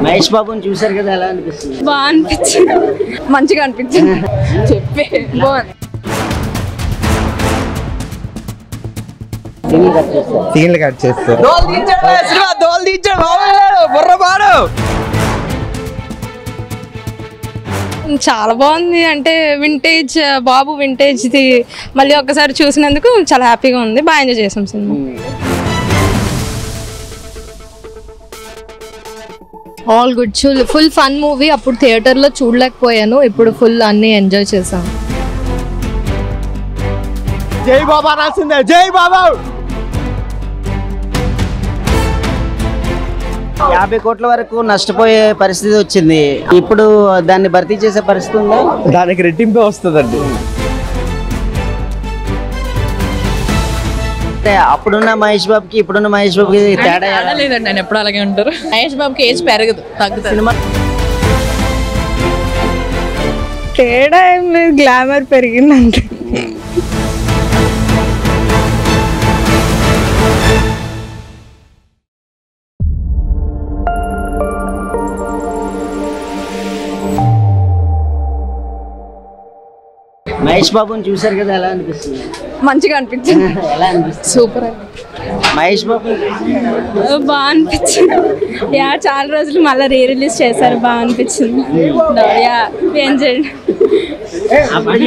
మహేష్ బాబుని చూసారు కదా, ఎలా అనిపిస్తుంది? బాగా అనిపించింది, మంచిగా అనిపించింది. చెప్పే బాగుంది. సీన్లు కట్ చేస్తారు. చాలా బాగుంది. అంటే వింటేజ్ బాబు వింటేజ్ది మళ్ళీ ఒక్కసారి చూసినందుకు చాలా హ్యాపీగా ఉంది. బాగా ఎంజాయ్ చేసాం cinema. All good. Full fun movie. అప్పుడు థియేటర్లో చూడలేకపోయాను, ఇప్పుడు ఫుల్ అన్ని ఎంజాయ్ చేశాను. జై బాబా రాసిందే, జై బాబా. 50 కోట్ల వరకు నష్టపోయే పరిస్థితి వచ్చింది. ఇప్పుడు దాన్ని భర్తీ చేసే పరిస్థితి ఉందా? దానికి రెట్టింపే వస్తుందండి. అంటే అప్పుడున్న మహేష్ బాబుకి ఇప్పుడున్న మహేష్ బాబుకి తేడా లేదండి. ఆయన ఎప్పుడు అలాగే ఉంటారు. మహేష్ బాబుకి ఏజ్ పెరగదు, తగ్గుతుంది. సినిమా తేడా ఏం లేదు, గ్లామర్ పెరిగిందంటే. మహేష్ బాబుని చూసారు కదా, ఎలా అనిపిస్తుంది? మంచిగా అనిపించింది. ఎలా అనిపిస్తుంది? సూపర్. మహేష్ బాబు బాగా అనిపించింది. చాలా రోజులు మళ్ళీ రిలీజ్ చేశారు, బాగా అనిపించింది.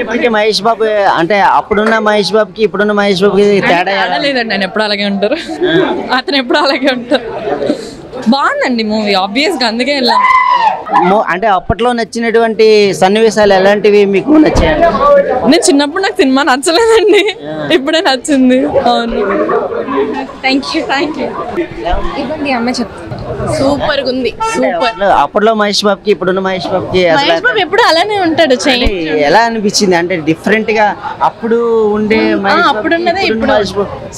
ఇప్పటికే మహేష్ బాబు అంటే అప్పుడున్న మహేష్ బాబుకి ఇప్పుడున్న మహేష్ బాబుకి తేడా లేదండి. ఆయన ఎప్పుడు అలాగే ఉంటారు. అతను ఎప్పుడు అలాగే ఉంటారు. బాగుందండి మూవీ, ఆబ్వియస్ గా, అందుకే వెళ్ళాం. అంటే అప్పట్లో నచ్చినటువంటి సన్నివేశాలు ఎలాంటివి మీకు నచ్చాయి? నేను చిన్నప్పుడు నాకు సినిమా నచ్చలేదండి, ఇప్పుడే నచ్చింది. అవును. Thank you. ఇవ్వండి, అమ్మాయి చెప్తాను. సూపర్ గా ఉంది. సూపర్. అప్పట్లో మహేష్ బాబుకి ఇప్పుడున్న మహేష్ బాబుకి మహేష్ బాబు ఎప్పుడు అలానే ఉంటాడు. ఎలా అనిపించింది? అంటే డిఫరెంట్ గా అప్పుడు ఉండే అప్పుడున్నదే ఇప్పుడు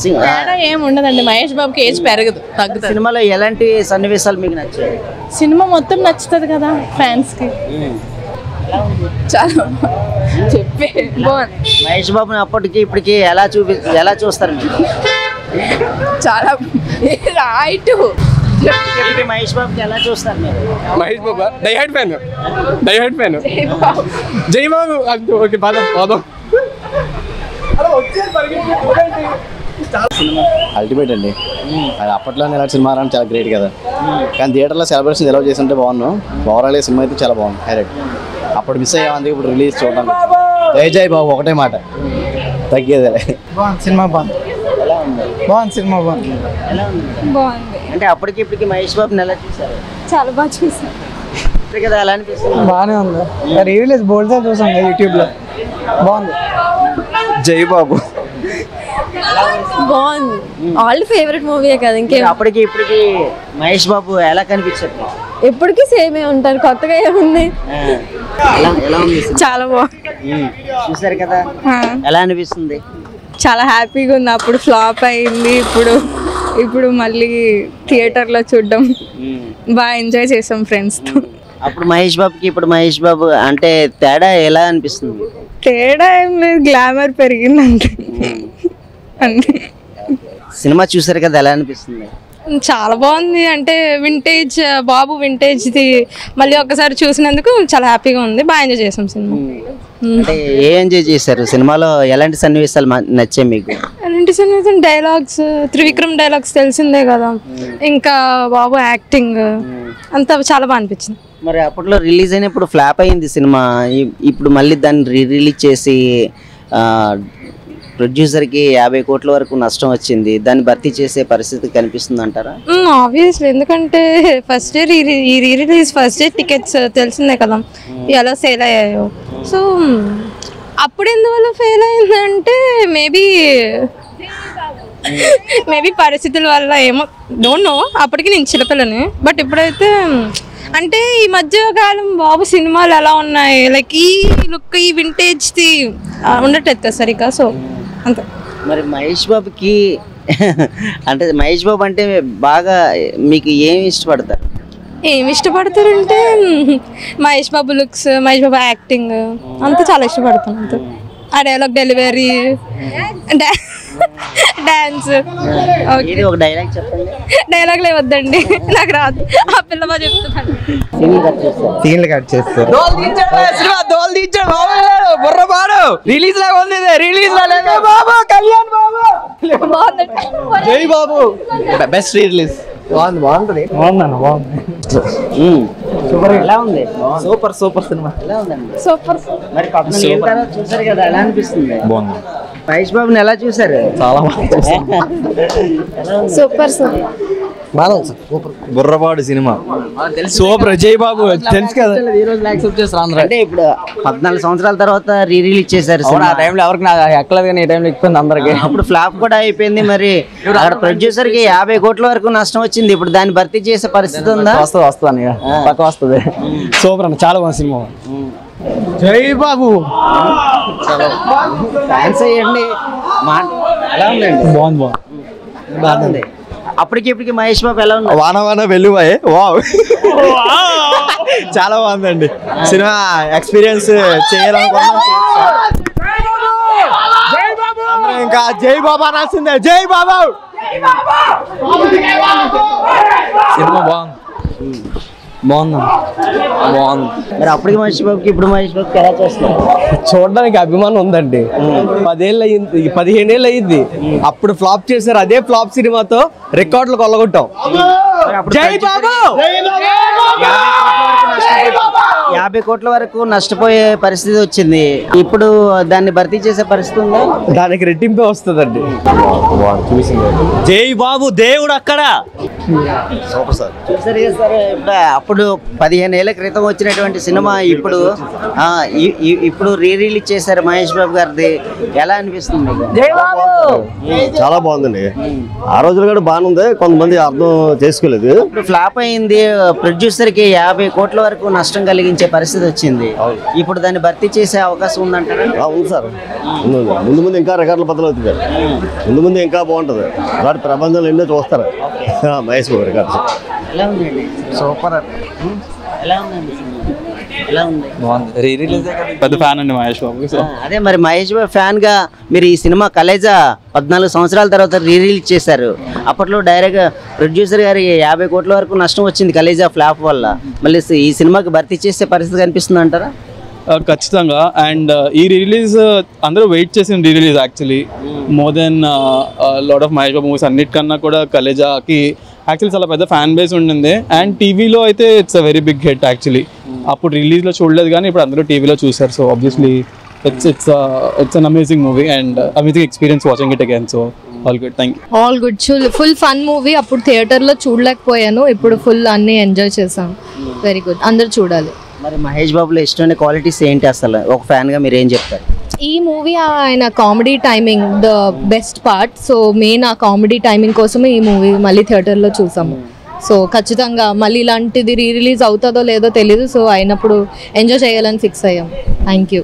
తేడా ఏం ఉండదండి. మహేష్ బాబుకి ఏజ్ పెరగదు, తగ్గుతుంది. సినిమాలో ఎలాంటి సన్నివేశాలు మీకు నచ్చాయి? సినిమా మొత్తం నచ్చుతుంది కదా ఫ్యాన్స్ కి. చాలా చెప్పే బాగుంది. మహేష్ బాబుని అప్పటికి ఇప్పటికి ఎలా చూస్తారు మీరు? చాలా రైట్. మహేష్ బాబుకి ఎలా చూస్తారు మీరు? మహేష్ బాబా డై హార్ట్ ఫ్యాన్. జై బాబు. ఓకే, పదం. అల్టిమేట్ అండి. అది అప్పట్లో ఇలాంటి సినిమా రావడం చాలా గ్రేట్ కదా. కానీ థియేటర్లో సెలబ్రేషన్ ఎలా చేస్తుంటే బాగున్నాం. ఓవరాల్ సినిమా అయితే చాలా బాగుంది. డైరెక్ట్ అప్పుడు మిస్ అయ్యామంది, ఇప్పుడు రిలీజ్ చూడడం. జై బాబు ఒకటే మాట, తగ్గేదే. బాగుంది సినిమా, బాగుంది. సినిమా బాగుంది. బాగుంది. అంటే అప్పటికి ఇప్పటికి మహేష్ బాబుని ఎలా చూసారు? చాలా బాగా చూసాను కదా, ఎలా అనిపిస్తుంది? బాగానే ఉంది. రిలీజ్ బోల్డ్ చూసాం యూట్యూబ్ లో, బాగుంది. జై బాబు బాగుంది. ఆల్ ఫేవరెట్ మూవీయే కదా, ఇంకేం. అప్పటికి ఇప్పటికి మహేష్ బాబు ఎలా కనిపించారు? ఎప్పటికీ సేమే ఉంటారు, కొత్తగా ఏముంది. ఎలా ఉంది? చాలా బాగుంది. చూసారు కదా, ఎలా అనిపిస్తుంది? చాలా హ్యాపీగా ఉంది. అప్పుడు ఫ్లాప్ అయింది, ఇప్పుడు మళ్ళీ థియేటర్లో చూడడం బాగా ఎంజాయ్ చేసాం ఫ్రెండ్స్తో. అప్పుడు మహేష్ బాబుకి ఇప్పుడు మహేష్ బాబు అంటే తేడా ఎలా అనిపిస్తుంది? తేడా ఏం లేదు, గ్లామర్ పెరిగిందంటే. సినిమా చూసారు కదా, ఎలా అనిపిస్తుంది? చాలా బాగుంది. అంటే వింటేజ్ బాబు వింటేజ్ది మళ్ళీ ఒక్కసారి చూసినందుకు చాలా హ్యాపీగా ఉంది. బాగా ఎంజాయ్ చేసాం సినిమా. అంటే ఏ ఎంజాయ్ చేశారు సినిమాలో? ఎలాంటి సన్నివేశాలు నచ్చాయి మీకు? అలాంటి సన్నివేశం డైలాగ్స్, త్రివిక్రమ్ డైలాగ్స్ తెలిసిందే కదా, ఇంకా బాబు యాక్టింగ్ అంతా చాలా బాగా అనిపించింది. మరి అప్పట్లో రిలీజ్ అయినప్పుడు ఫ్లాప్ అయింది సినిమా. ఇప్పుడు మళ్ళీ దాన్ని రిలీజ్ చేసి ప్రొడ్యూసర్కి 50 కోట్ల వరకు నష్టం వచ్చింది. దాన్ని భర్తీ చేసే పరిస్థితి కనిపిస్తుంది అంటారా? ఆబ్వియస్లీ, ఎందుకంటే first release first day tickets తెలిసిందే కదా ఎలా సేల్ అయ్యాయో. సో అప్పుడు ఎందువల్ల ఫెయిల్ అయిందంటే మేబీ పరిస్థితుల వల్ల ఏమో, డోంట్ నో. అప్పటికి నేను చిన్నపిల్లని, బట్ ఇప్పుడైతే అంటే ఈ మధ్యకాలం బాబు సినిమాలు ఎలా ఉన్నాయి, లైక్ ఈ లుక్ ఈ వింటేజ్ది ఉండట్లేదు కదా సరిగ్గా. సో అంతే. మరి మహేష్ బాబుకి అంటే మహేష్ బాబు అంటే బాగా మీకు ఏమి ఇష్టపడతారు? ఏమి ఇష్టపడతారంటే మహేష్ బాబు లుక్స్, మహేష్ బాబు యాక్టింగ్ అంతా చాలా ఇష్టపడతాను. అంతే. ఆ డైలాగ్ డెలివరీ డాన్స్. ఇది ఒక డైలాగ్ చెప్పండి. డైలాగ్లే వద్దండి, నాకు రాదు. ఆ పిల్ల బాగా చెప్తున్నాను. సీన్లు కట్ చేస్తారు. సినిమా దోల్ తీర్చాడు బాబు, బుర్రపాడు రిలీజ్ లాగా ఉంది. రిలీజ్ బాబు కళ్యాణ్ బాబు జై బాబు బెస్ట్ రిలీజ్. బాగుంటది. ఎలా ఉంది? Super cinema. ఎలా ఉందండి? సూపర్. మరి 14 ఏళ్ళ తర్వాత చూసారు కదా, ఎలా అనిపిస్తుంది? బాగుంది. మహేష్ బాబుని ఎలా చూసారు? చాలా సూపర్ సార్. బుర్రపాడు సినిమా సూపర్. జై బాబు తెలుసు కదా. అంటే ఇప్పుడు 14 సంవత్సరాల తర్వాత రిలీజ్ చేశారు ఆ సినిమా. టైంలో ఎవరికి నాకు ఎక్కలేదు కానీ ఈ టైంలో ఎక్కుతుంది అందరికి. అప్పుడు ఫ్లాప్ కూడా అయిపోయింది. మరి అక్కడ ప్రొడ్యూసర్ కి 50 కోట్ల వరకు నష్టం వచ్చింది. ఇప్పుడు దాన్ని భర్తీ చేసే పరిస్థితి ఉందా? వస్తుంది పక్క వస్తుంది. సూపర్ అన్న, చాలా బాగుంది సినిమా. జై బాబు థ్యాంక్స్ అయ్యండి. ఎలా ఉందండి? బాగుంది. బాగుంది. అప్పటికి ఇప్పటికి మహేష్ బాబు ఎలా ఉన్నారు? వాన వెల్లువాయే. వావ్ చాలా బాగుందండి సినిమా. ఎక్స్పీరియన్స్ చేయాలనుకున్నాం. ఇంకా జై బాబు అనాల్సిందే. జై బాబు. సినిమా బాగుంది. మరి అప్పటికి మహేష్ బాబుకి ఇప్పుడు మహేష్ బాబుకి ఎలా చేస్తున్నారు? చూడడానికి అభిమానం ఉందండి. 10 ఏళ్ళు అయ్యింది, 15 ఏళ్ళు అయ్యింది. అప్పుడు ఫ్లాప్ చేశారు, అదే ఫ్లాప్ సినిమాతో రికార్డులు కొల్లగొట్టాం. జై బాబు. 50 కోట్ల వరకు నష్టపోయే పరిస్థితి వచ్చింది. ఇప్పుడు దాన్ని భర్తీ చేసే పరిస్థితి ఉందా? దానికి రెట్టింపే వస్తుందండి. జై బాబు దేవుడు అక్కడ. చూసారు కదా సార్, ఇప్పుడు అప్పుడు 15 ఏళ్ల క్రితం వచ్చినటువంటి సినిమా ఇప్పుడు ఇప్పుడు రిలీజ్ చేశారు మహేష్ బాబు గారిది. ఎలా అనిపిస్తుంది? చాలా బాగుందండి. ఆ రోజులు కూడా బాగానే ఉంది. కొంతమంది అర్థం చేసుకోలేదు. ఇప్పుడు ఫ్లాప్ అయింది. ప్రొడ్యూసర్ కి 50 కోట్ల వరకు నష్టం కలిగించే పరిస్థితి వచ్చింది. ఇప్పుడు దాన్ని భర్తీ చేసే అవకాశం ఉందంటారా? ఉంది సార్. ముందు ఇంకా రికార్డులు బదులవుతుంది. ముందు ఇంకా బాగుంటుంది. అలాంటి ప్రపంచంలో ఎన్నో చూస్తారు మహేష్ బాబు రికార్డ్స్. ఎలా ఉందండి? సూపర్. ఎలా ఉందండి సినిమా? ఎలా ఉంది? పెద్ద ఫ్యాన్ అండి మహేష్ బాబు. అదే మరి మహేష్ బాబు ఫ్యాన్ గా మీరు ఈ సినిమా కలేజా 14 సంవత్సరాల తర్వాత రిలీజ్ చేశారు. అప్పట్లో డైరెక్ట్ ప్రొడ్యూసర్ గారికి 50 కోట్ల వరకు నష్టం వచ్చింది కలేజా ఫ్లాప్ వల్ల. మళ్ళీ ఈ సినిమాకి భర్తీ చేసే పరిస్థితి కనిపిస్తుంది అంటారా? ఖచ్చితంగా. అండ్ ఈ రిలీజ్ అందరూ వెయిట్ చేసిన release actually. More than lot of Mahesh Babu movies అన్నిటికన్నా కూడా కలేజాకి యాక్చువల్లీ చాలా పెద్ద ఫ్యాన్ బేస్ ఉండింది. అండ్ టీవీలో అయితే it's a very big hit actually. అప్పుడు రిలీజ్లో చూడలేదు కానీ ఇప్పుడు అందరూ టీవీలో చూసారు. So obviously it's an amazing movie and amazing experience watching it again. So all good. Thank you. All good. Full fun movie. అప్పుడు థియేటర్లో చూడలేకపోయాను, ఇప్పుడు ఫుల్ అన్ని ఎంజాయ్ చేసాం. వెరీ గుడ్, అందరు చూడాలి. మరి మహేష్ బాబులో ఇష్టమైన క్వాలిటీస్ ఏంటి అసలు? ఒక ఫ్యాన్ గా మీరు ఏం చెప్తారు? ఈ మూవీ ఆయన comedy timing the best part. So main ఆ కామెడీ టైమింగ్ కోసమే ఈ మూవీ మళ్ళీ థియేటర్లో చూసాము. సో ఖచ్చితంగా మళ్ళీ ఇలాంటిది రిలీజ్ అవుతుందో లేదో తెలీదు. సో అయినప్పుడు ఎంజాయ్ చేయాలని ఫిక్స్ అయ్యాం. Thank you.